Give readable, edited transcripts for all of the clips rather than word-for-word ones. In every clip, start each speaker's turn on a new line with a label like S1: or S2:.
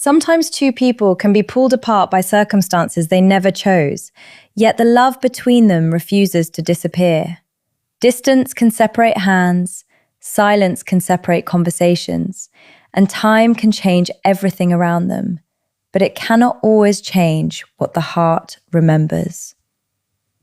S1: Sometimes two people can be pulled apart by circumstances they never chose, yet the love between them refuses to disappear. Distance can separate hands, silence can separate conversations, and time can change everything around them, but it cannot always change what the heart remembers.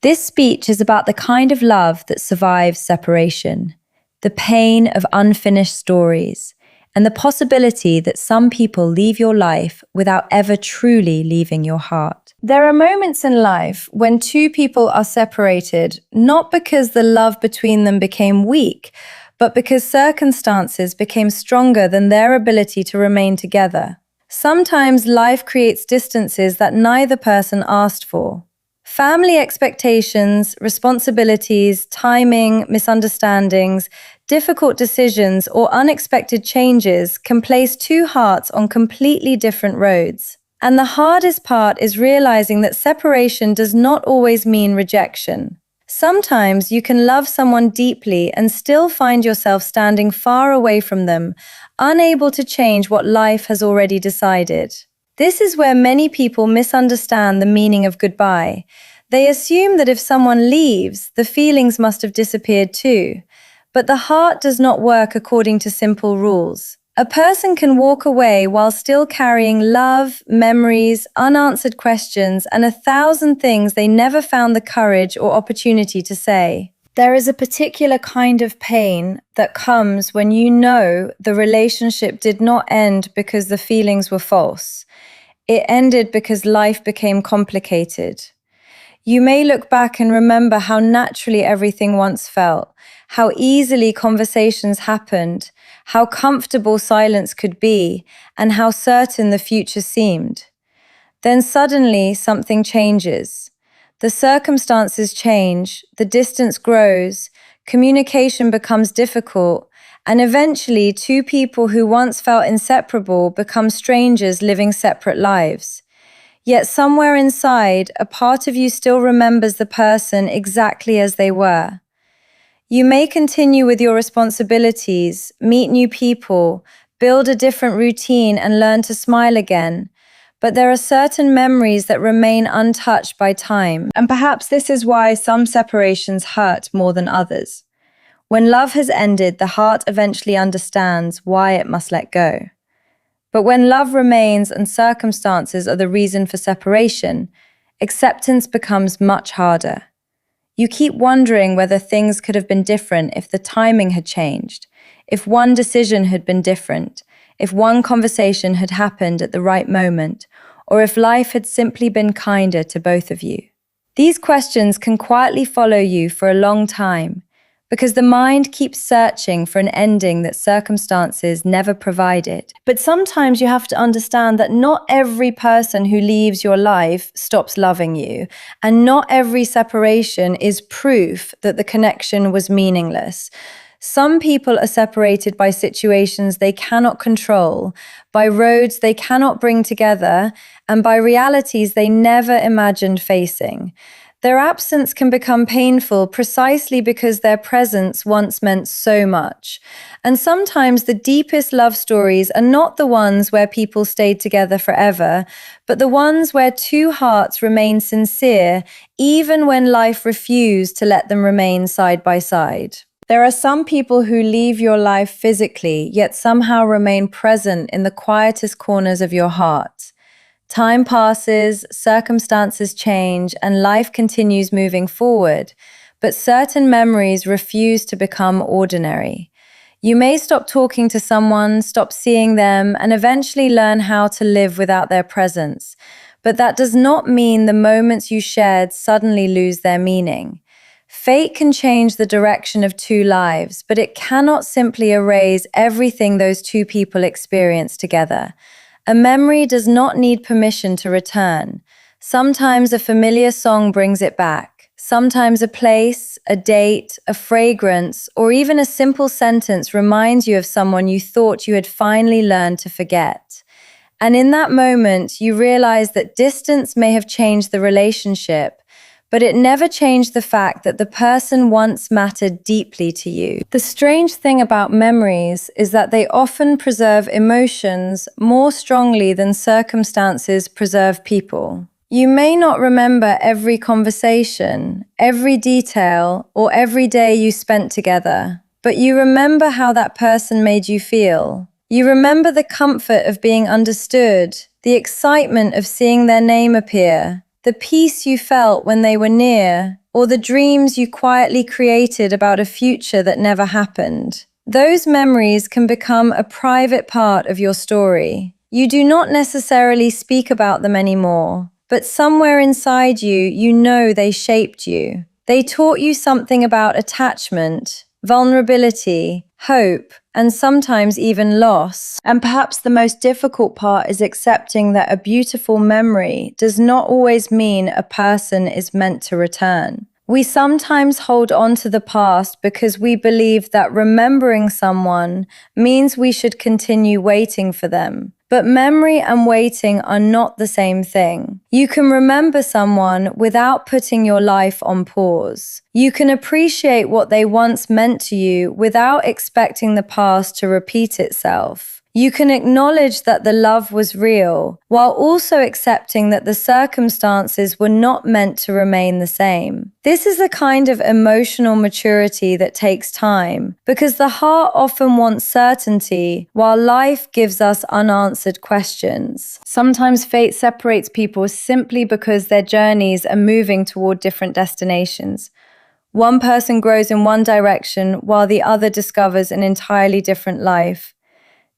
S1: This speech is about the kind of love that survives separation, the pain of unfinished stories, and the possibility that some people leave your life without ever truly leaving your heart. There are moments in life when two people are separated, not because the love between them became weak, but because circumstances became stronger than their ability to remain together. Sometimes life creates distances that neither person asked for. Family expectations, responsibilities, timing, misunderstandings, difficult decisions, or unexpected changes can place two hearts on completely different roads. And the hardest part is realizing that separation does not always mean rejection. Sometimes you can love someone deeply and still find yourself standing far away from them, unable to change what life has already decided. This is where many people misunderstand the meaning of goodbye. They assume that if someone leaves, the feelings must have disappeared too. But the heart does not work according to simple rules. A person can walk away while still carrying love, memories, unanswered questions, and 1,000 things they never found the courage or opportunity to say. There is a particular kind of pain that comes when you know the relationship did not end because the feelings were false. It ended because life became complicated. You may look back and remember how naturally everything once felt, how easily conversations happened, how comfortable silence could be, and how certain the future seemed. Then suddenly something changes. The circumstances change, the distance grows, communication becomes difficult, and eventually two people who once felt inseparable become strangers living separate lives. Yet somewhere inside, a part of you still remembers the person exactly as they were. You may continue with your responsibilities, meet new people, build a different routine, and learn to smile again. But there are certain memories that remain untouched by time. And perhaps this is why some separations hurt more than others. When love has ended, the heart eventually understands why it must let go. But when love remains and circumstances are the reason for separation, acceptance becomes much harder. You keep wondering whether things could have been different if the timing had changed, if one decision had been different, if one conversation had happened at the right moment, or if life had simply been kinder to both of you. These questions can quietly follow you for a long time, because the mind keeps searching for an ending that circumstances never provided. But sometimes you have to understand that not every person who leaves your life stops loving you, and not every separation is proof that the connection was meaningless. Some people are separated by situations they cannot control, by roads they cannot bring together, and by realities they never imagined facing. Their absence can become painful precisely because their presence once meant so much. And sometimes the deepest love stories are not the ones where people stayed together forever, but the ones where two hearts remain sincere, even when life refused to let them remain side by side. There are some people who leave your life physically, yet somehow remain present in the quietest corners of your heart. Time passes, circumstances change, and life continues moving forward, but certain memories refuse to become ordinary. You may stop talking to someone, stop seeing them, and eventually learn how to live without their presence. But that does not mean the moments you shared suddenly lose their meaning. Fate can change the direction of two lives, but it cannot simply erase everything those two people experienced together. A memory does not need permission to return. Sometimes a familiar song brings it back. Sometimes a place, a date, a fragrance, or even a simple sentence reminds you of someone you thought you had finally learned to forget. And in that moment, you realize that distance may have changed the relationship, but it never changed the fact that the person once mattered deeply to you. The strange thing about memories is that they often preserve emotions more strongly than circumstances preserve people. You may not remember every conversation, every detail, or every day you spent together, but you remember how that person made you feel. You remember the comfort of being understood, the excitement of seeing their name appear, the peace you felt when they were near, or the dreams you quietly created about a future that never happened. Those memories can become a private part of your story. You do not necessarily speak about them anymore, but somewhere inside you, you know they shaped you. They taught you something about attachment, vulnerability, hope, and sometimes even loss. And perhaps the most difficult part is accepting that a beautiful memory does not always mean a person is meant to return. We sometimes hold on to the past because we believe that remembering someone means we should continue waiting for them. But memory and waiting are not the same thing. You can remember someone without putting your life on pause. You can appreciate what they once meant to you without expecting the past to repeat itself. You can acknowledge that the love was real, while also accepting that the circumstances were not meant to remain the same. This is a kind of emotional maturity that takes time, because the heart often wants certainty, while life gives us unanswered questions. Sometimes fate separates people simply because their journeys are moving toward different destinations. One person grows in one direction, while the other discovers an entirely different life.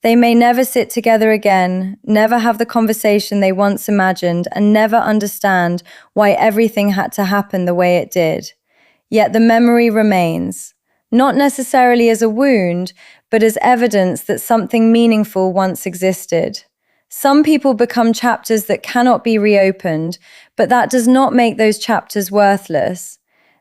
S1: They may never sit together again, never have the conversation they once imagined, and never understand why everything had to happen the way it did. Yet the memory remains, not necessarily as a wound, but as evidence that something meaningful once existed. Some people become chapters that cannot be reopened, but that does not make those chapters worthless.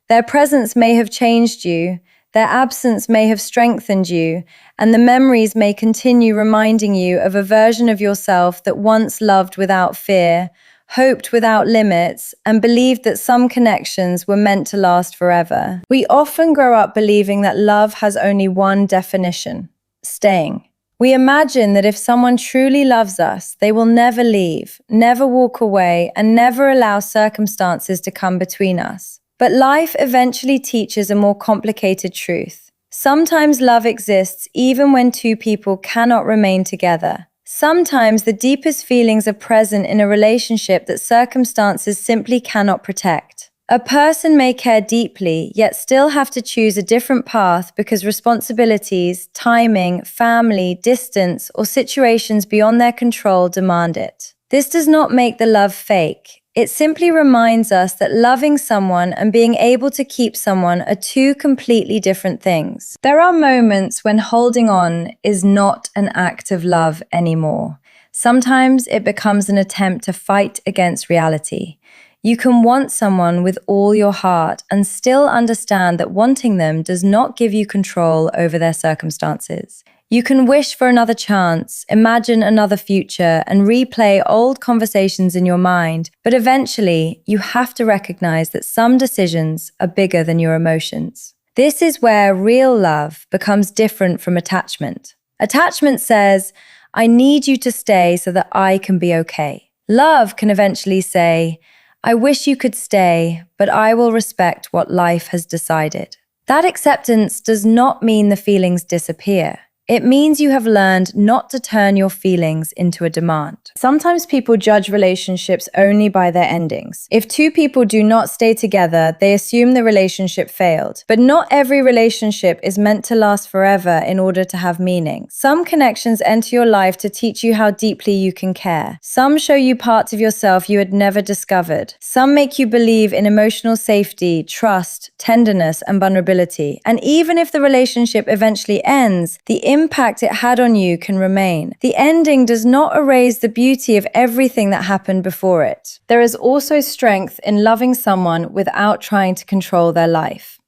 S1: Their presence may have changed you, their absence may have strengthened you, and the memories may continue reminding you of a version of yourself that once loved without fear, hoped without limits, and believed that some connections were meant to last forever. We often grow up believing that love has only one definition: staying. We imagine that if someone truly loves us, they will never leave, never walk away, and never allow circumstances to come between us. But life eventually teaches a more complicated truth. Sometimes love exists even when two people cannot remain together. Sometimes the deepest feelings are present in a relationship that circumstances simply cannot protect. A person may care deeply, yet still have to choose a different path because responsibilities, timing, family, distance, or situations beyond their control demand it. This does not make the love fake. It simply reminds us that loving someone and being able to keep someone are two completely different things. There are moments when holding on is not an act of love anymore. Sometimes it becomes an attempt to fight against reality. You can want someone with all your heart and still understand that wanting them does not give you control over their circumstances. You can wish for another chance, imagine another future, and replay old conversations in your mind, but eventually you have to recognize that some decisions are bigger than your emotions. This is where real love becomes different from attachment. Attachment says, I need you to stay so that I can be okay. Love can eventually say, I wish you could stay, but I will respect what life has decided. That acceptance does not mean the feelings disappear. It means you have learned not to turn your feelings into a demand. Sometimes people judge relationships only by their endings. If two people do not stay together, they assume the relationship failed. But not every relationship is meant to last forever in order to have meaning. Some connections enter your life to teach you how deeply you can care. Some show you parts of yourself you had never discovered. Some make you believe in emotional safety, trust, tenderness, and vulnerability. And even if the relationship eventually ends, the impact it had on you can remain. The ending does not erase the beauty of everything that happened before it. There is also strength in loving someone without trying to control their life.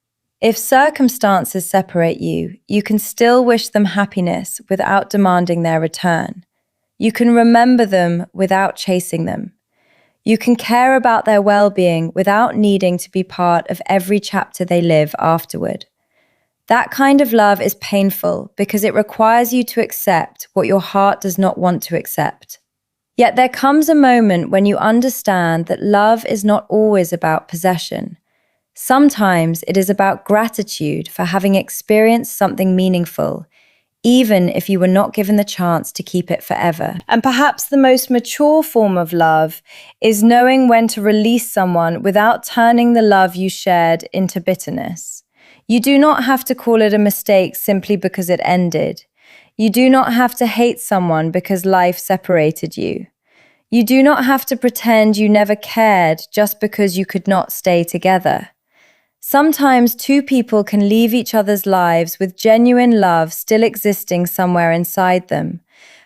S1: If circumstances separate you, you can still wish them happiness without demanding their return. You can remember them without chasing them. You can care about their well-being without needing to be part of every chapter they live afterward. That kind of love is painful because it requires you to accept what your heart does not want to accept. Yet there comes a moment when you understand that love is not always about possession. Sometimes it is about gratitude for having experienced something meaningful, even if you were not given the chance to keep it forever. And perhaps the most mature form of love is knowing when to release someone without turning the love you shared into bitterness. You do not have to call it a mistake simply because it ended. You do not have to hate someone because life separated you. You do not have to pretend you never cared just because you could not stay together. Sometimes two people can leave each other's lives with genuine love still existing somewhere inside them,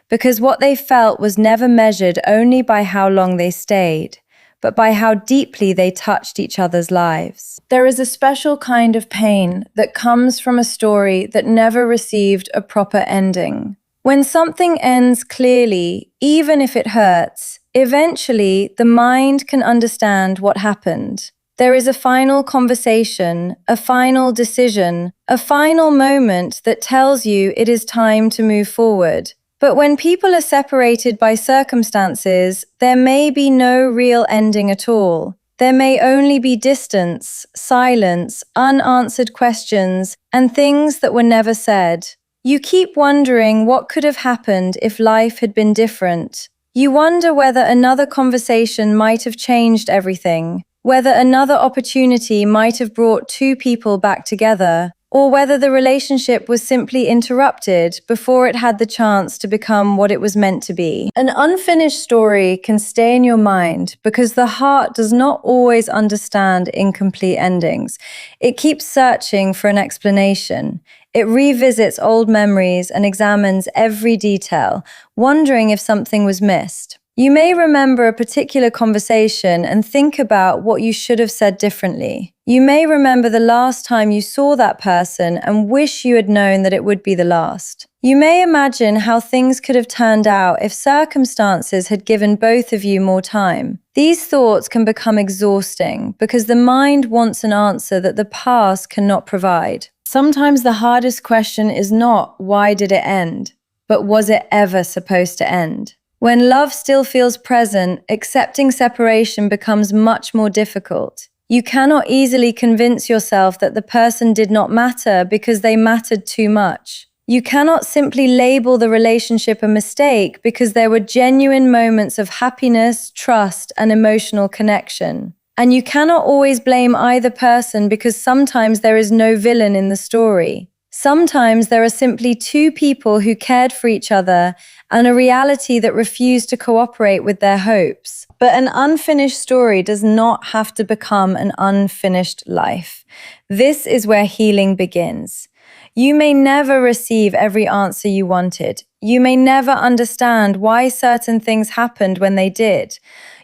S1: because what they felt was never measured only by how long they stayed, but by how deeply they touched each other's lives. There is a special kind of pain that comes from a story that never received a proper ending. When something ends clearly, even if it hurts, eventually the mind can understand what happened. There is a final conversation, a final decision, a final moment that tells you it is time to move forward. But when people are separated by circumstances, there may be no real ending at all. There may only be distance, silence, unanswered questions, and things that were never said. You keep wondering what could have happened if life had been different. You wonder whether another conversation might have changed everything, whether another opportunity might have brought two people back together, or whether the relationship was simply interrupted before it had the chance to become what it was meant to be. An unfinished story can stay in your mind because the heart does not always understand incomplete endings. It keeps searching for an explanation. It revisits old memories and examines every detail, wondering if something was missed. You may remember a particular conversation and think about what you should have said differently. You may remember the last time you saw that person and wish you had known that it would be the last. You may imagine how things could have turned out if circumstances had given both of you more time. These thoughts can become exhausting because the mind wants an answer that the past cannot provide. Sometimes the hardest question is not, why did it end? But was it ever supposed to end? When love still feels present, accepting separation becomes much more difficult. You cannot easily convince yourself that the person did not matter because they mattered too much. You cannot simply label the relationship a mistake because there were genuine moments of happiness, trust, and emotional connection. And you cannot always blame either person because sometimes there is no villain in the story. Sometimes there are simply two people who cared for each other and a reality that refused to cooperate with their hopes. But an unfinished story does not have to become an unfinished life. This is where healing begins. You may never receive every answer you wanted. You may never understand why certain things happened when they did.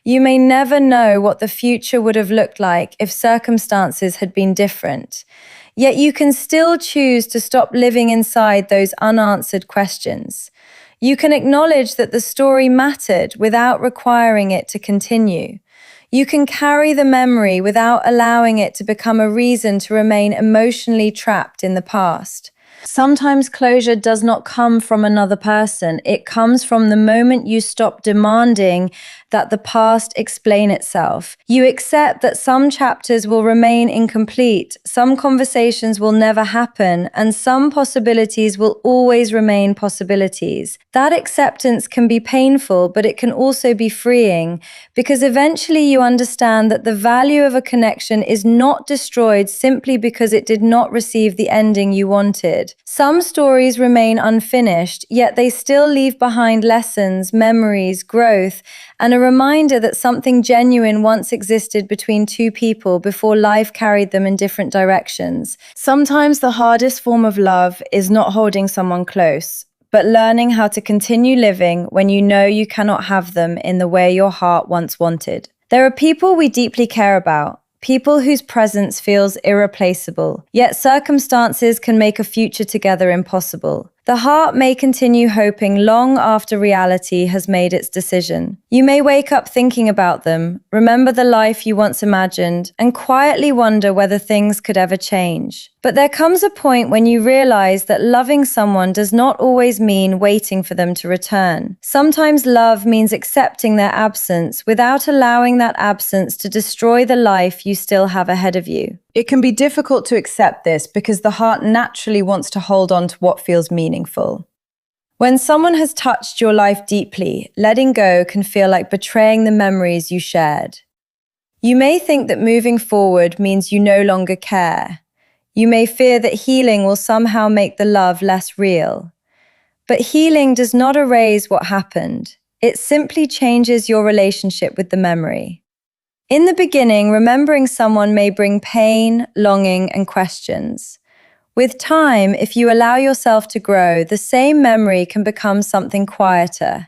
S1: You may never know what the future would have looked like if circumstances had been different. Yet you can still choose to stop living inside those unanswered questions. You can acknowledge that the story mattered without requiring it to continue. You can carry the memory without allowing it to become a reason to remain emotionally trapped in the past. Sometimes closure does not come from another person. It comes from the moment you stop demanding that the past explain itself. You accept that some chapters will remain incomplete, some conversations will never happen, and some possibilities will always remain possibilities. That acceptance can be painful, but it can also be freeing, because eventually you understand that the value of a connection is not destroyed simply because it did not receive the ending you wanted. Some stories remain unfinished, yet they still leave behind lessons, memories, growth, and a reminder that something genuine once existed between two people before life carried them in different directions. Sometimes the hardest form of love is not holding someone close, but learning how to continue living when you know you cannot have them in the way your heart once wanted. There are people we deeply care about, people whose presence feels irreplaceable, yet circumstances can make a future together impossible. The heart may continue hoping long after reality has made its decision. You may wake up thinking about them, remember the life you once imagined, and quietly wonder whether things could ever change. But there comes a point when you realize that loving someone does not always mean waiting for them to return. Sometimes love means accepting their absence without allowing that absence to destroy the life you still have ahead of you. It can be difficult to accept this because the heart naturally wants to hold on to what feels meaningful. When someone has touched your life deeply, letting go can feel like betraying the memories you shared. You may think that moving forward means you no longer care. You may fear that healing will somehow make the love less real. But healing does not erase what happened. It simply changes your relationship with the memory. In the beginning, remembering someone may bring pain, longing, and questions. With time, if you allow yourself to grow, the same memory can become something quieter.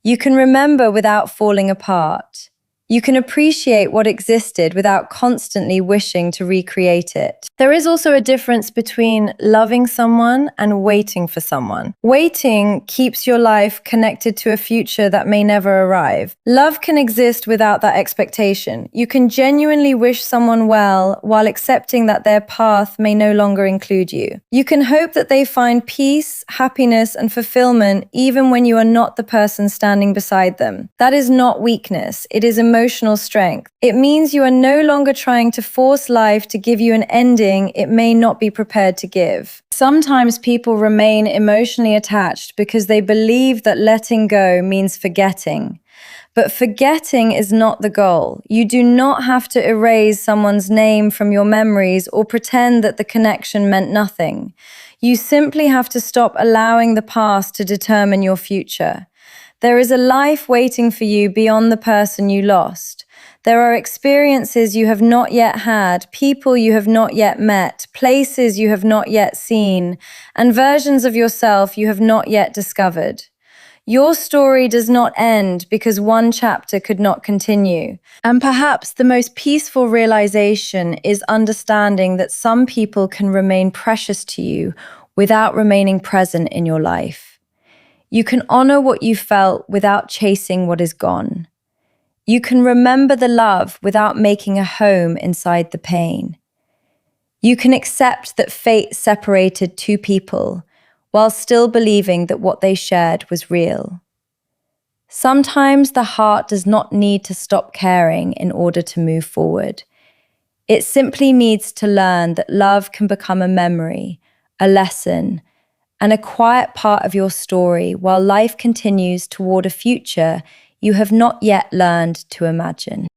S1: You can remember without falling apart. You can appreciate what existed without constantly wishing to recreate it. There is also a difference between loving someone and waiting for someone. Waiting keeps your life connected to a future that may never arrive. Love can exist without that expectation. You can genuinely wish someone well while accepting that their path may no longer include you. You can hope that they find peace, happiness, and fulfillment even when you are not the person standing beside them. That is not weakness. It is emotional strength. It means you are no longer trying to force life to give you an ending it may not be prepared to give. Sometimes people remain emotionally attached because they believe that letting go means forgetting. But forgetting is not the goal. You do not have to erase someone's name from your memories or pretend that the connection meant nothing. You simply have to stop allowing the past to determine your future. There is a life waiting for you beyond the person you lost. There are experiences you have not yet had, people you have not yet met, places you have not yet seen, and versions of yourself you have not yet discovered. Your story does not end because one chapter could not continue. And perhaps the most peaceful realization is understanding that some people can remain precious to you without remaining present in your life. You can honor what you felt without chasing what is gone. You can remember the love without making a home inside the pain. You can accept that fate separated two people while still believing that what they shared was real. Sometimes the heart does not need to stop caring in order to move forward. It simply needs to learn that love can become a memory, a lesson, and a quiet part of your story while life continues toward a future you have not yet learned to imagine.